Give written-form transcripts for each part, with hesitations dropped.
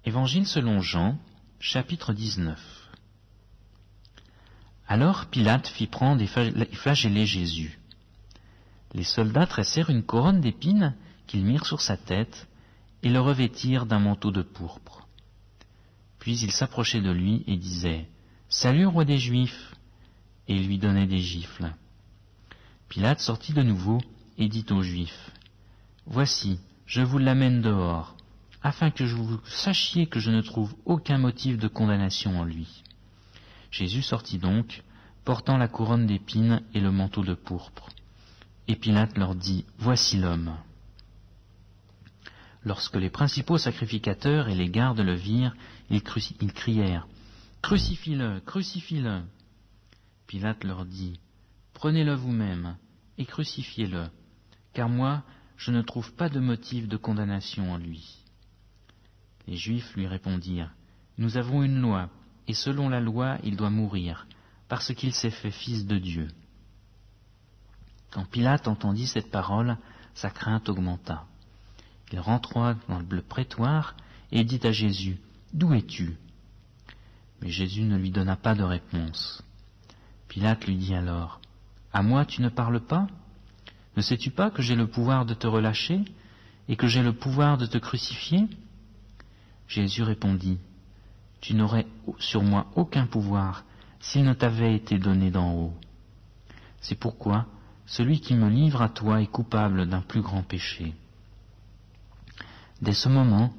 Évangile selon Jean, chapitre 19. Alors Pilate fit prendre et flageller Jésus. Les soldats tressèrent une couronne d'épines qu'ils mirent sur sa tête et le revêtirent d'un manteau de pourpre. Puis ils s'approchaient de lui et disaient « Salut, roi des Juifs !» et ils lui donnaient des gifles. Pilate sortit de nouveau et dit aux Juifs « Voici, je vous l'amène dehors, afin que vous sachiez que je ne trouve aucun motif de condamnation en lui. » Jésus sortit donc, portant la couronne d'épines et le manteau de pourpre. Et Pilate leur dit « Voici l'homme !» Lorsque les principaux sacrificateurs et les gardes le virent, ils crièrent « Crucifie-le, crucifie-le !» Pilate leur dit « Prenez-le vous-même et crucifiez-le, car moi, je ne trouve pas de motif de condamnation en lui. » Les Juifs lui répondirent « Nous avons une loi, et selon la loi, il doit mourir, parce qu'il s'est fait fils de Dieu. » Quand Pilate entendit cette parole, sa crainte augmenta. Il rentra dans le prétoire et dit à Jésus « D'où es-tu » Mais Jésus ne lui donna pas de réponse. Pilate lui dit alors « À moi tu ne parles pas ? Ne sais-tu pas que j'ai le pouvoir de te relâcher et que j'ai le pouvoir de te crucifier ?» Jésus répondit « Tu n'aurais sur moi aucun pouvoir s'il ne t'avait été donné d'en haut. C'est pourquoi celui qui me livre à toi est coupable d'un plus grand péché. » Dès ce moment,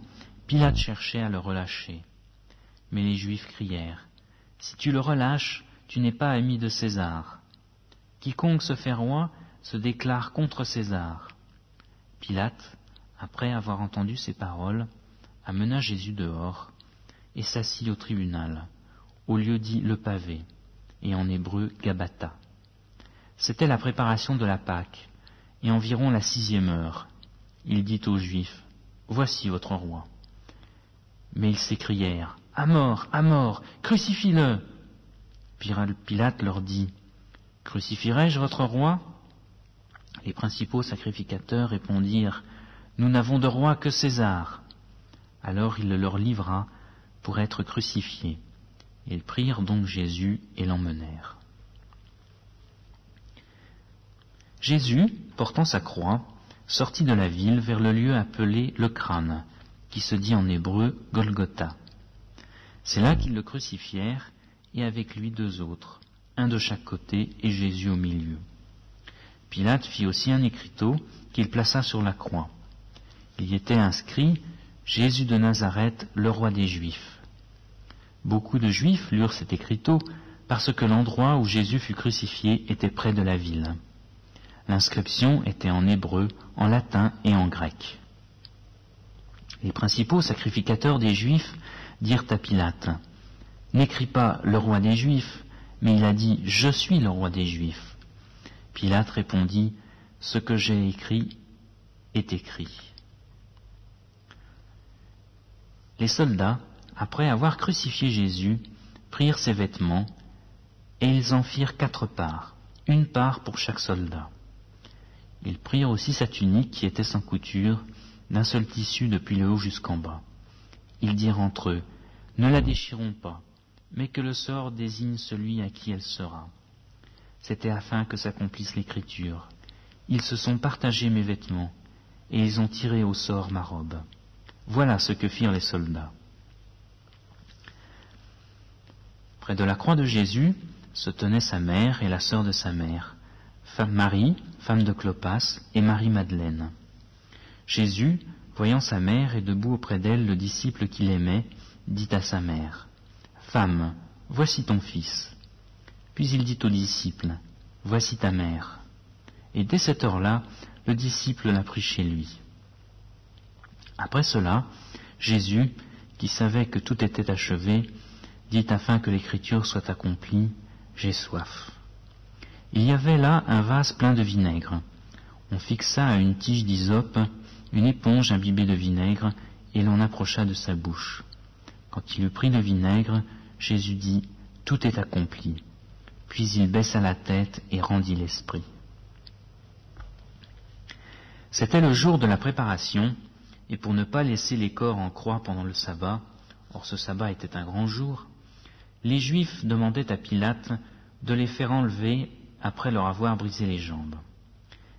Pilate cherchait à le relâcher. Mais les Juifs crièrent « Si tu le relâches, tu n'es pas ami de César. Quiconque se fait roi se déclare contre César. » Pilate, après avoir entendu ces paroles, amena Jésus dehors et s'assit au tribunal, au lieu dit le pavé, et en hébreu Gabbatha. C'était la préparation de la Pâque, et environ la 6e heure. Il dit aux Juifs « Voici votre roi. » Mais ils s'écrièrent « À mort, crucifie-le » Pilate leur dit « Crucifierai-je votre roi ?» Les principaux sacrificateurs répondirent « Nous n'avons de roi que César. » Alors il le leur livra pour être crucifié. Ils prirent donc Jésus et l'emmenèrent. Jésus, portant sa croix, sortit de la ville vers le lieu appelé le crâne, qui se dit en hébreu Golgotha. C'est là qu'ils le crucifièrent, et avec lui 2 autres, un de chaque côté et Jésus au milieu. Pilate fit aussi un écriteau qu'il plaça sur la croix. Il y était inscrit « Jésus de Nazareth, le roi des Juifs ». Beaucoup de Juifs lurent cet écriteau parce que l'endroit où Jésus fut crucifié était près de la ville. L'inscription était en hébreu, en latin et en grec. Les principaux sacrificateurs des Juifs dirent à Pilate « N'écris pas le roi des Juifs, mais il a dit « Je suis le roi des Juifs ». Pilate répondit « Ce que j'ai écrit est écrit ». Les soldats, après avoir crucifié Jésus, prirent ses vêtements, et ils en firent 4 parts, une part pour chaque soldat. Ils prirent aussi sa tunique qui était sans couture, d'un seul tissu depuis le haut jusqu'en bas. Ils dirent entre eux, « Ne la déchirons pas, mais que le sort désigne celui à qui elle sera. » C'était afin que s'accomplisse l'Écriture. Ils se sont partagés mes vêtements, et ils ont tiré au sort ma robe. Voilà ce que firent les soldats. Près de la croix de Jésus se tenaient sa mère et la sœur de sa mère, Marie, femme de Clopas, et Marie-Madeleine. Jésus, voyant sa mère et debout auprès d'elle le disciple qu'il aimait, dit à sa mère, « Femme, voici ton fils. » Puis il dit au disciple, « Voici ta mère. » Et dès cette heure-là, le disciple l'a pris chez lui. Après cela, Jésus, qui savait que tout était achevé, dit afin que l'écriture soit accomplie, « J'ai soif. » Il y avait là un vase plein de vinaigre. On fixa à une tige d'hysope une éponge imbibée de vinaigre et l'on approcha de sa bouche. Quand il eut pris le vinaigre, Jésus dit « Tout est accompli ». Puis il baissa la tête et rendit l'esprit. C'était le jour de la préparation, et pour ne pas laisser les corps en croix pendant le sabbat, or ce sabbat était un grand jour, les Juifs demandaient à Pilate de les faire enlever après leur avoir brisé les jambes.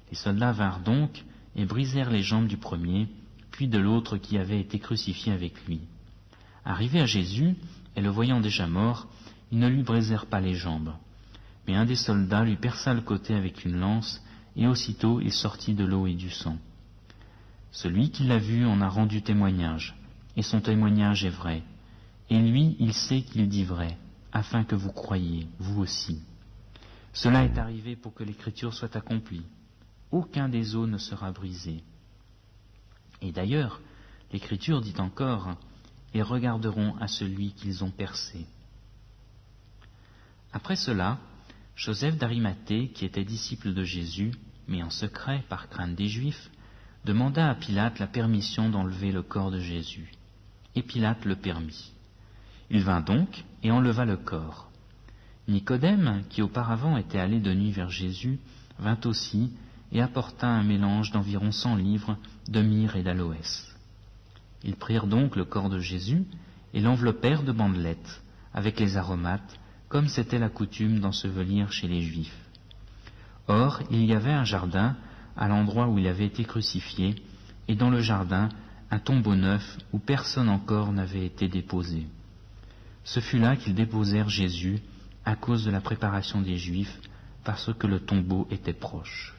Les soldats vinrent donc et brisèrent les jambes du premier, puis de l'autre qui avait été crucifié avec lui. Arrivés à Jésus, et le voyant déjà mort, ils ne lui brisèrent pas les jambes. Mais un des soldats lui perça le côté avec une lance, et aussitôt il sortit de l'eau et du sang. Celui qui l'a vu en a rendu témoignage, et son témoignage est vrai. Et lui, il sait qu'il dit vrai, afin que vous croyiez, vous aussi. Cela est arrivé pour que l'Écriture soit accomplie. Aucun des os ne sera brisé. Et d'ailleurs, l'Écriture dit encore, et regarderont à celui qu'ils ont percé. Après cela, Joseph d'Arimathée, qui était disciple de Jésus, mais en secret par crainte des Juifs, demanda à Pilate la permission d'enlever le corps de Jésus. Et Pilate le permit. Il vint donc et enleva le corps. Nicodème, qui auparavant était allé de nuit vers Jésus, vint aussi et apporta un mélange d'environ 100 livres de myrrhe et d'aloès. Ils prirent donc le corps de Jésus et l'enveloppèrent de bandelettes, avec les aromates, comme c'était la coutume d'ensevelir chez les Juifs. Or, il y avait un jardin à l'endroit où il avait été crucifié, et dans le jardin, un tombeau neuf où personne encore n'avait été déposé. Ce fut là qu'ils déposèrent Jésus à cause de la préparation des Juifs, parce que le tombeau était proche.